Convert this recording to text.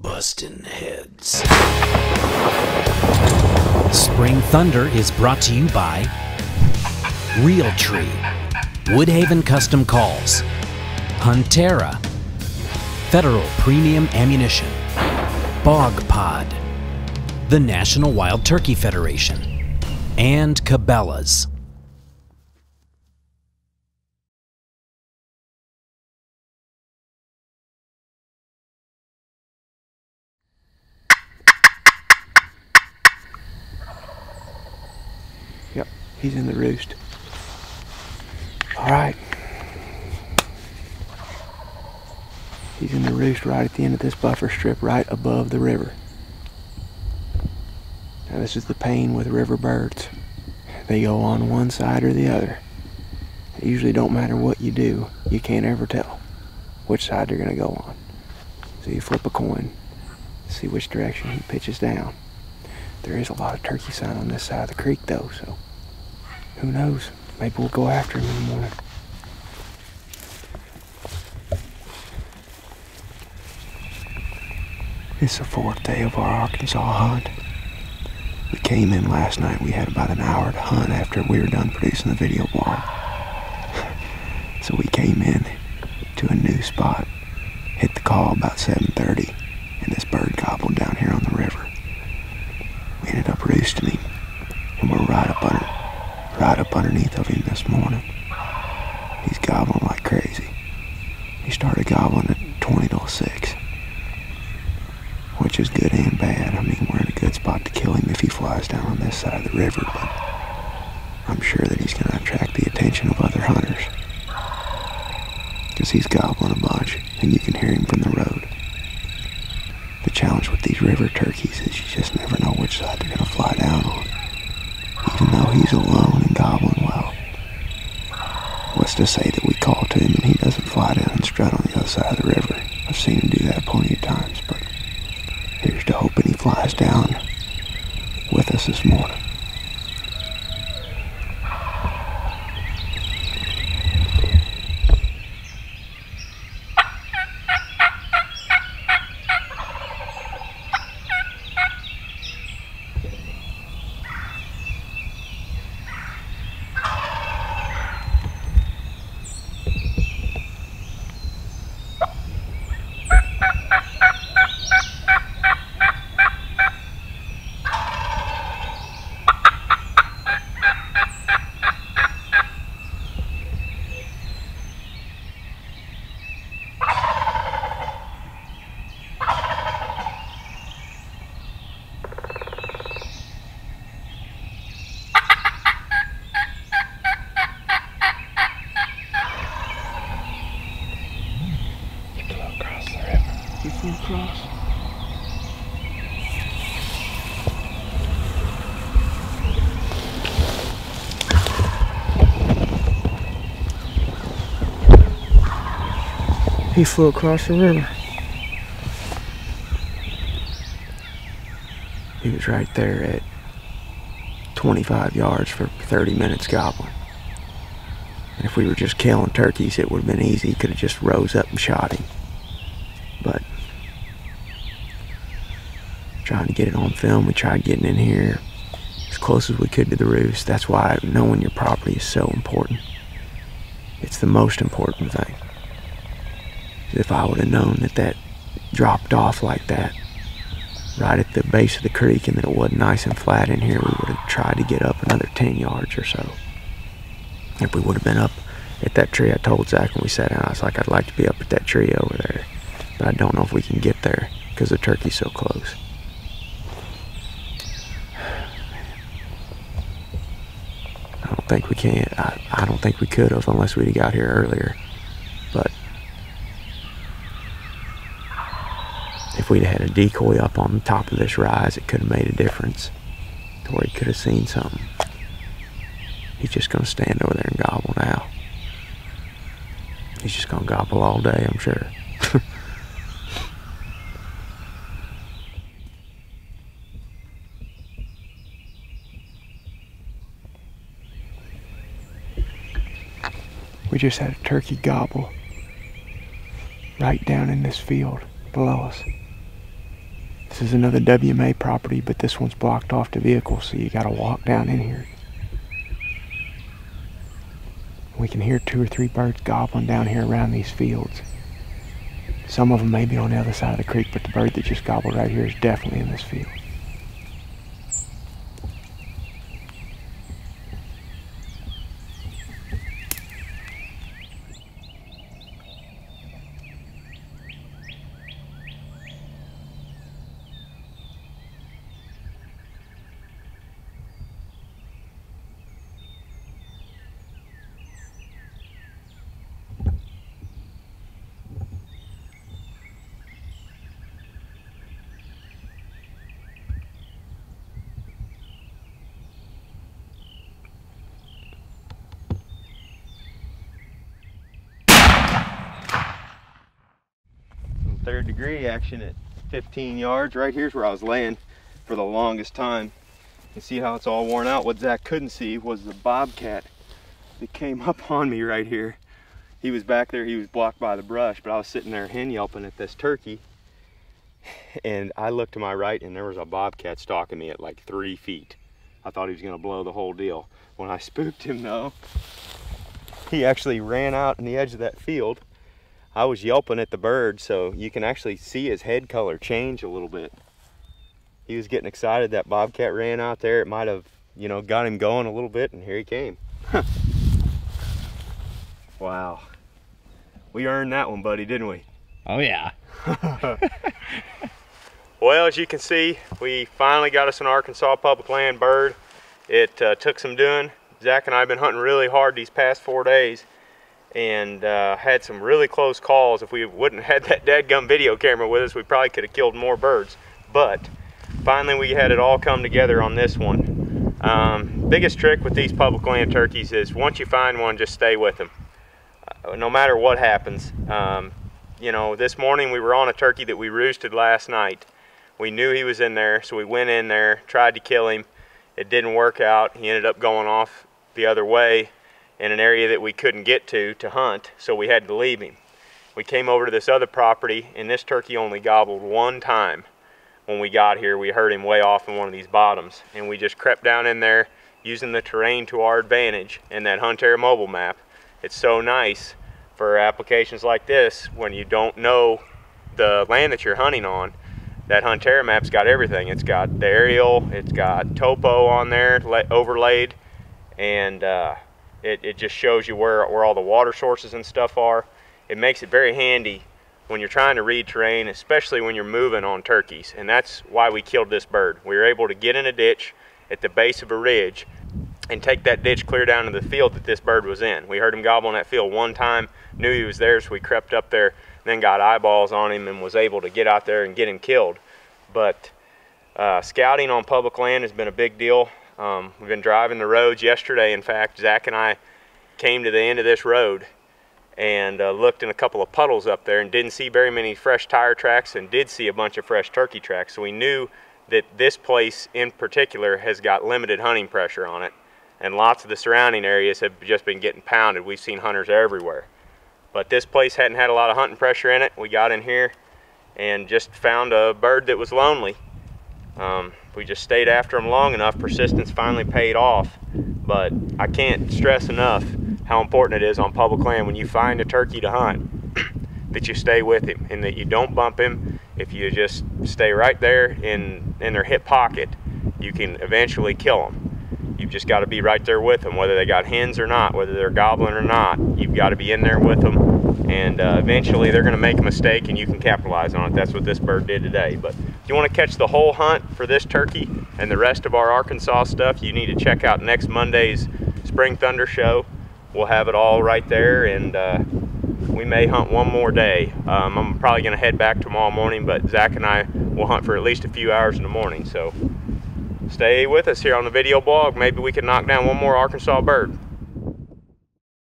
Bustin' Heads. Spring Thunder is brought to you by Realtree, Woodhaven Custom Calls, Huntera, Federal Premium Ammunition, Bog Pod, the National Wild Turkey Federation, and Cabela's. Yep, he's in the roost. All right. He's in the roost right at the end of this buffer strip, right above the river. Now this is the pain with river birds. They go on one side or the other. It usually don't matter what you do, you can't ever tell which side they're gonna go on. So you flip a coin, see which direction he pitches down. There is a lot of turkey sign on this side of the creek though, so who knows? Maybe we'll go after him in the morning. It's the fourth day of our Arkansas hunt. We came in last night, we had about an hour to hunt after we were done producing the video blog. So we came in to a new spot, hit the call about 7:30, and this bird gobbled down here on the river. We ended up roosting him, and we're right up underneath of him this morning. He's gobbling like crazy. He started gobbling at 20 to 6, which is good and bad. I mean, we're in a good spot to kill him if he flies down on this side of the river, but I'm sure that he's going to attract the attention of other hunters, because he's gobbling a bunch, and you can hear him from the road. The challenge with these river turkeys is you just never know which side they're going to fly down on. Even though he's alone and gobbling well, what's to say that we call to him and he doesn't fly down and strut on the other side of the river? I've seen him do that plenty of times, but here's to hoping he flies down with us this morning. He flew across. He flew across the river. He was right there at 25 yards for 30 minutes gobbling. And if we were just killing turkeys, it would have been easy. He could have just rose up and shot him. But trying to get it on film, we tried getting in here as close as we could to the roost. That's why knowing your property is so important. It's the most important thing. If I would have known that that dropped off like that right at the base of the creek and that it wasn't nice and flat in here, we would have tried to get up another 10 yards or so. If we would have been up at that tree, I told Zach when we sat down, I was like, I'd like to be up at that tree over there, but I don't know if we can get there because the turkey's so close. I don't think we can. I don't think we could have unless we'd have got here earlier. But if we'd have had a decoy up on the top of this rise, it could have made a difference to where he could have seen something. He's just going to stand over there and gobble now. He's just going to gobble all day, I'm sure. We just had a turkey gobble right down in this field below us. This is another WMA property, but this one's blocked off to vehicles, so you gotta walk down in here. We can hear 2 or 3 birds gobbling down here around these fields. Some of them may be on the other side of the creek, but the bird that just gobbled right here is definitely in this field. Third degree action at 15 yards. Right here's where I was laying for the longest time. You see how it's all worn out? What Zach couldn't see was the bobcat that came up on me right here. He was back there, he was blocked by the brush, but I was sitting there hen yelping at this turkey, and I looked to my right and there was a bobcat stalking me at like 3 feet. I thought he was gonna blow the whole deal. When I spooked him though, he actually ran out in the edge of that field. I was yelping at the bird, so you can actually see his head color change a little bit. He was getting excited. That bobcat ran out there. It might have, you know, got him going a little bit, and here he came. Wow. We earned that one, buddy, didn't we? Oh, yeah. Well, as you can see, we finally got us an Arkansas public land bird. It took some doing. Zach and I have been hunting really hard these past 4 days, and had some really close calls. If we wouldn't have had that dadgum video camera with us, we probably could have killed more birds. But finally we had it all come together on this one. Biggest trick with these public land turkeys is once you find one, just stay with them. No matter what happens. You know, this morning we were on a turkey that we roosted last night. We knew he was in there, so we went in there, tried to kill him. It didn't work out. He ended up going off the other way in an area that we couldn't get to hunt, so we had to leave him. We came over to this other property, and this turkey only gobbled 1 time. When we got here, we heard him way off in one of these bottoms, and we just crept down in there using the terrain to our advantage and that Huntera mobile map. It's so nice for applications like this when you don't know the land that you're hunting on. That Huntera map's got everything. It's got the aerial, it's got topo on there overlaid, and it just shows you where all the water sources and stuff are. It makes it very handy when you're trying to read terrain, especially when you're moving on turkeys. And that's why we killed this bird. We were able to get in a ditch at the base of a ridge and take that ditch clear down to the field that this bird was in. We heard him gobble in that field 1 time, knew he was there, so we crept up there, then got eyeballs on him and was able to get out there and get him killed. But scouting on public land has been a big deal. We've been driving the roads yesterday. In fact, Zach and I came to the end of this road and looked in a couple of puddles up there and didn't see very many fresh tire tracks, and did see a bunch of fresh turkey tracks. So we knew that this place in particular has got limited hunting pressure on it, and lots of the surrounding areas have just been getting pounded. We've seen hunters everywhere. But this place hadn't had a lot of hunting pressure in it. We got in here and just found a bird that was lonely. We just stayed after him long enough. Persistence finally paid off. But I can't stress enough how important it is on public land when you find a turkey to hunt that you stay with him and that you don't bump him. If you just stay right there in their hip pocket, you can eventually kill them. You've just got to be right there with them, whether they got hens or not, whether they're gobbling or not. You've got to be in there with them, and eventually they're going to make a mistake and you can capitalize on it. That's what this bird did today. But if you want to catch the whole hunt for this turkey and the rest of our Arkansas stuff, you need to check out next Monday's Spring Thunder show. We'll have it all right there, and we may hunt one more day. I'm probably going to head back tomorrow morning, but Zach and I will hunt for at least a few hours in the morning. So stay with us here on the video blog. Maybe we can knock down one more Arkansas bird.